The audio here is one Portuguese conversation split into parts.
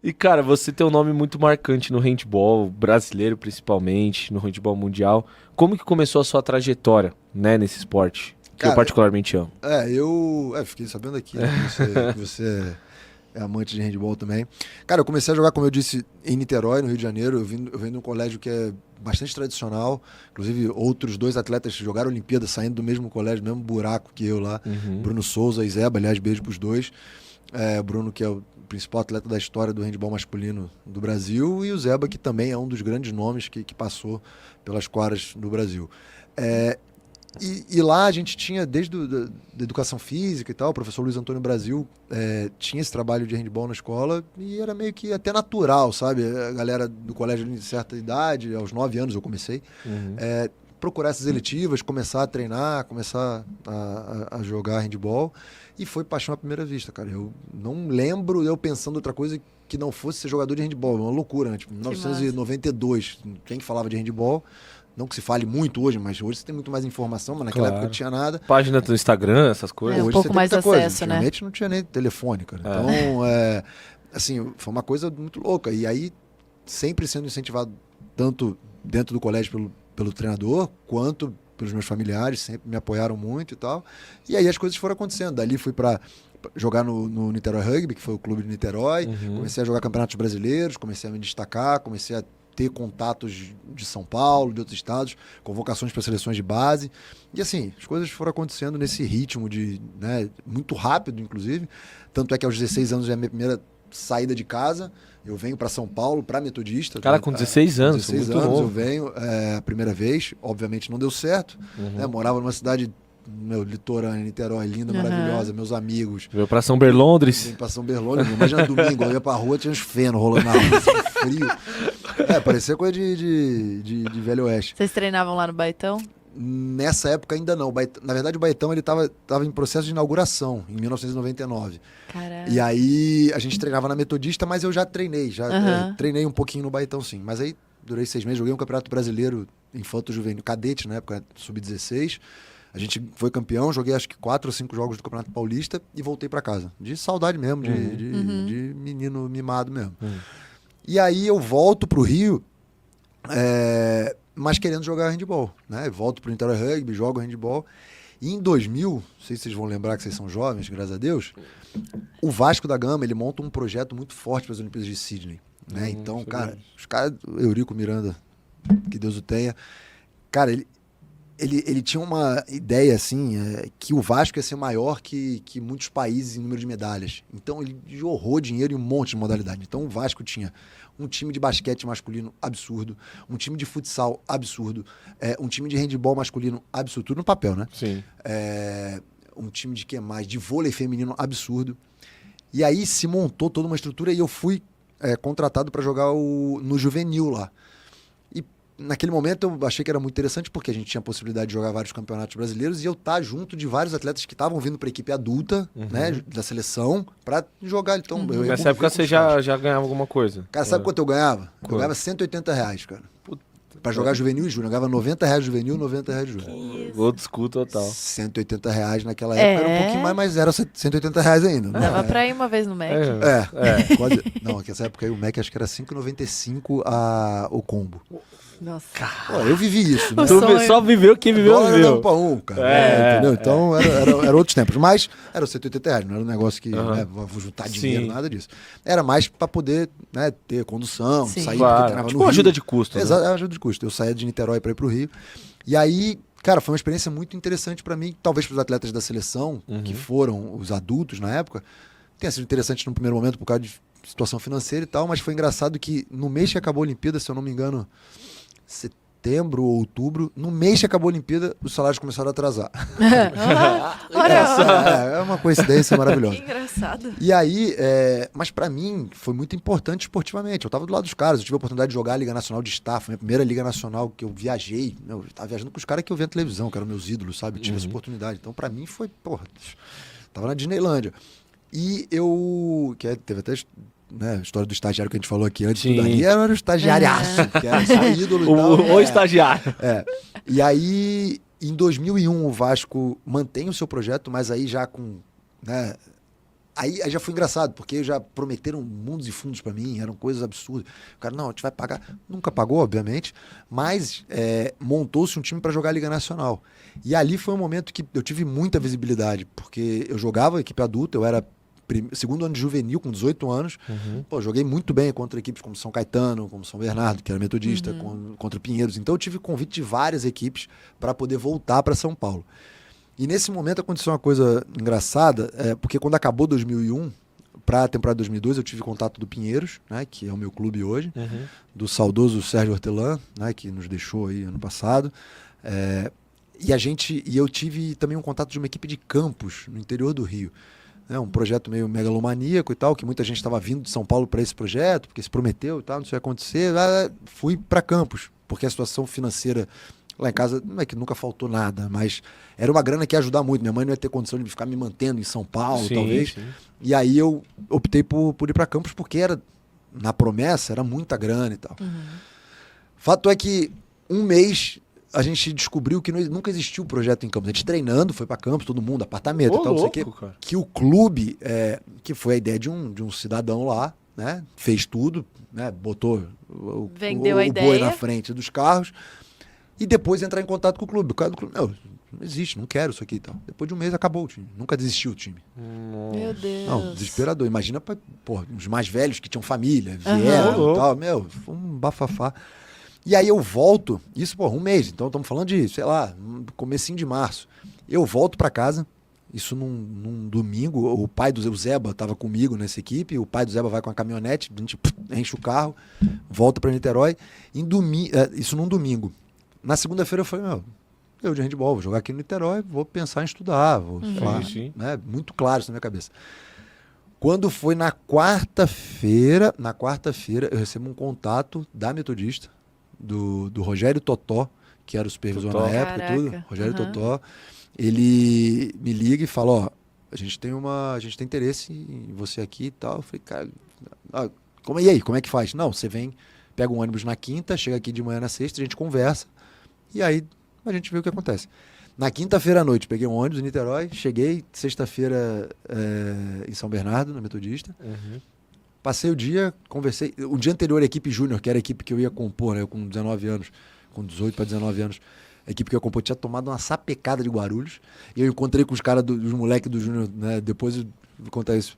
E, cara, você tem um nome muito marcante no handball brasileiro, principalmente, no handball mundial. Como que começou a sua trajetória, né, nesse esporte? Que eu Cara, particularmente amo. eu fiquei sabendo aqui, né, que você é amante de handball também. Cara, eu comecei a jogar, como eu disse, em Niterói, no Rio de Janeiro. Eu venho de um colégio que é bastante tradicional. Inclusive, outros dois atletas jogaram Olimpíada saindo do mesmo colégio, mesmo buraco que eu lá. Uhum. Bruno Souza e Zeba, aliás, beijo pros dois. Bruno, que é o principal atleta da história do handball masculino do Brasil, e o Zeba, que também é um dos grandes nomes que passou pelas quadras do Brasil. É, e lá a gente tinha, desde da educação física e tal, o professor Luiz Antônio Brasil tinha esse trabalho de handball na escola e era meio que até natural, sabe? A galera do colégio de certa idade, aos 9 anos eu comecei, Uhum. procurar essas eletivas, começar a treinar, começar a jogar handball. E foi paixão à primeira vista, cara. Eu não lembro eu pensando outra coisa que não fosse ser jogador de handball. Uma loucura, né? Tipo, em Que massa. 1992, quem falava de handball, não que se fale muito hoje, mas hoje você tem muito mais informação, mas naquela Claro. época não tinha nada. Página do Instagram, essas coisas. um Hoje pouco você tem mais muita coisa. acesso, né? Antigamente não tinha nem telefone, cara. Então, assim, foi uma coisa muito louca. E aí, sempre sendo incentivado tanto dentro do colégio pelo treinador, quanto pelos meus familiares, sempre me apoiaram muito e tal. E aí as coisas foram acontecendo. Dali fui para jogar no Niterói Rugby, que foi o clube de Niterói. Uhum. Comecei a jogar campeonatos brasileiros, comecei a me destacar, comecei a ter contatos de São Paulo, de outros estados, convocações para seleções de base. E assim, as coisas foram acontecendo nesse ritmo muito rápido, inclusive. Tanto é que aos 16 anos é a minha primeira saída de casa. Eu venho para São Paulo, para Metodista. Cara, com 16 anos, Com 16 muito anos novo. eu venho a primeira vez. Obviamente não deu certo. Uhum. Morava numa cidade, litorânea, Niterói, linda, Uhum. maravilhosa. Meus amigos. Veio pra São Berlondres. Vim pra São Berlondres. Imagina domingo, eu ia pra rua, tinha uns fenos rolando na rua, assim, frio. Parecia coisa de Velho Oeste. Vocês treinavam lá no Baitão? Nessa época ainda não. Na verdade, o Baitão ele tava em processo de inauguração, em 1999. Caralho. E aí a gente treinava na Metodista, mas eu já treinei. Treinei um pouquinho no Baitão, sim. Mas aí durei 6 meses, joguei um campeonato brasileiro infanto-juvenil, cadete, na época, sub-16. A gente foi campeão, joguei acho que 4 ou 5 jogos do Campeonato Paulista e voltei pra casa. De saudade mesmo, de menino mimado mesmo. Uhum. E aí eu volto pro Rio, mas querendo jogar handball, né? Volto pro Niterói Rugby, jogo handball. E em 2000, não sei se vocês vão lembrar que vocês são jovens, graças a Deus, o Vasco da Gama, ele monta um projeto muito forte para as Olimpíadas de Sydney, né? Então, cara, os caras, Eurico Miranda, que Deus o tenha, cara, ele tinha uma ideia, assim, que o Vasco ia ser maior que muitos países em número de medalhas. Então, ele jorrou dinheiro em um monte de modalidade. Então, o Vasco tinha um time de basquete masculino absurdo, um time de futsal absurdo, um time de handball masculino absurdo, tudo no papel, né? Sim. Um time de que mais? De vôlei feminino absurdo. E aí se montou toda uma estrutura e eu fui contratado para jogar no juvenil lá. E naquele momento eu achei que era muito interessante porque a gente tinha a possibilidade de jogar vários campeonatos brasileiros e eu estar junto de vários atletas que estavam vindo para a equipe adulta, né, da seleção, para jogar. Então, eu ia Nessa época conviver você com os caras. já ganhava alguma coisa. Cara, sabe quanto eu ganhava? Eu ganhava R$180, cara. Pra jogar juvenil e júnior. Eu ganhava R$90 juvenil, R$90 júnior. Old school total. R$180 naquela época era um pouquinho mais, mas era R$180 ainda. Dava pra ir uma vez no Mac. Quase. Não, nessa época aí o Mac acho que era R$5,95 o combo. Nossa. Pô, eu vivi isso, né? O sonho. Só viveu quem viveu, Dólar era viveu. 1 para 1, cara. Entendeu? Então era outros tempos. Mas era R$180, não era um negócio que vou juntar dinheiro, Sim. nada disso. Era mais pra poder, né, ter condução, Sim. sair, Claro. porque treinava Tipo no uma Rio. ajuda de custo, né? Exato, era ajuda de custo. Eu saía de Niterói pra ir pro Rio. E aí, cara, foi uma experiência muito interessante pra mim, talvez pros atletas da seleção, que foram os adultos na época, tenha sido interessante no primeiro momento por causa de situação financeira e tal, mas foi engraçado que no mês que acabou a Olimpíada, se eu não me engano, setembro ou outubro, no mês que acabou a Olimpíada, os salários começaram a atrasar. Olha, É uma coincidência maravilhosa. que engraçado. E aí, mas pra mim foi muito importante esportivamente. Eu tava do lado dos caras, eu tive a oportunidade de jogar a Liga Nacional de Staff, minha primeira Liga Nacional que eu viajei. Eu tava viajando com os caras que eu via na televisão, que eram meus ídolos, sabe? Eu tive essa oportunidade. Então pra mim foi, tava na Disneylândia. E teve até, né, a história do estagiário que a gente falou aqui antes, Sim. tudo ali era um estagiariaço, que era só ídolo e tal. O estagiário. E aí, em 2001, o Vasco mantém o seu projeto, mas aí já com, né, Aí já foi engraçado, porque já prometeram mundos e fundos pra mim, eram coisas absurdas. O cara, não, a gente vai pagar. Nunca pagou, obviamente, mas montou-se um time pra jogar a Liga Nacional. E ali foi um momento que eu tive muita visibilidade, porque eu jogava equipe adulta, eu era segundo ano de juvenil, com 18 anos. Pô, joguei muito bem contra equipes como São Caetano, como São Bernardo, que era metodista, contra Pinheiros. Então eu tive convite de várias equipes para poder voltar para São Paulo. E nesse momento aconteceu uma coisa engraçada, porque quando acabou 2001, para a temporada de 2002, eu tive contato do Pinheiros, né, que é o meu clube hoje, do saudoso Sérgio Hortelã, né, que nos deixou aí ano passado. E eu tive também um contato de uma equipe de Campos, no interior do Rio. Um projeto meio megalomaníaco e tal, que muita gente estava vindo de São Paulo para esse projeto, porque se prometeu e tal, não sei o que ia acontecer. Fui para Campos, porque a situação financeira lá em casa não é que nunca faltou nada, mas era uma grana que ia ajudar muito. Minha mãe não ia ter condição de ficar me mantendo em São Paulo, talvez. Sim. E aí eu optei por ir para Campos, porque na promessa era muita grana e tal. Fato é que um mês a gente descobriu que nunca existiu o projeto em Campos. A gente treinando, foi para Campos, todo mundo, apartamento e tal, não sei o quê. Que o clube, que foi a ideia de um cidadão lá, né? Fez tudo, né? Botou o boi na frente dos carros e depois entrar em contato com o clube. O cara do clube, não existe, não quero isso aqui e tal. Depois de um mês acabou o time. Nunca desistiu o time. Meu Deus. Não, desesperador. Imagina os mais velhos que tinham família, vieram e tal. Foi um bafafá. E aí eu volto, isso, um mês, então estamos falando de, sei lá, comecinho de março. Eu volto para casa, isso num domingo, o pai do Zeba estava comigo nessa equipe, o pai do Zeba vai com a caminhonete, a gente enche o carro, volta para Niterói, isso num domingo. Na segunda-feira eu falei, eu de handball, vou jogar aqui no Niterói, vou pensar em estudar, sei lá, né? Muito claro isso na minha cabeça. Quando foi na quarta-feira eu recebo um contato da metodista, do Rogério Totó, que era o supervisor na época e tudo. Rogério Totó, ele me liga e fala, a gente tem interesse em você aqui e tal. Eu falei, cara, e aí, como é que faz? Não, você vem, pega um ônibus na quinta, chega aqui de manhã na sexta, a gente conversa e aí a gente vê o que acontece. Na quinta-feira à noite, peguei um ônibus em Niterói, cheguei sexta-feira em São Bernardo, na Metodista. Passei o dia, conversei. O dia anterior, a equipe júnior, que era a equipe que eu ia compor, né? Eu com 19 anos, com 18 para 19 anos, a equipe que eu ia compor tinha tomado uma sapecada de Guarulhos. E eu encontrei com os caras dos moleques do júnior, né? Depois eu vou contar isso.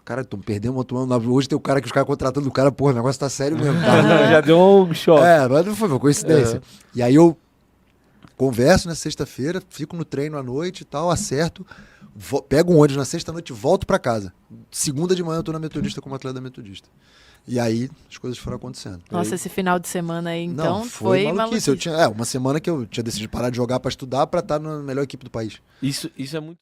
Cara, perdemos, tomando. Hoje tem o cara que os caras contratando o cara, porra, o negócio tá sério mesmo. Tá? Já deu um choque. Mas não foi uma coincidência. E aí eu converso na sexta-feira, fico no treino à noite e tal, acerto. Pego um ônibus na sexta-noite e volto pra casa. Segunda de manhã eu tô na Metodista como atleta da Metodista. E aí as coisas foram acontecendo. Nossa, esse final de semana aí, então, não, foi maluquice. Uma semana que eu tinha decidido parar de jogar pra estudar pra estar na melhor equipe do país. Isso é muito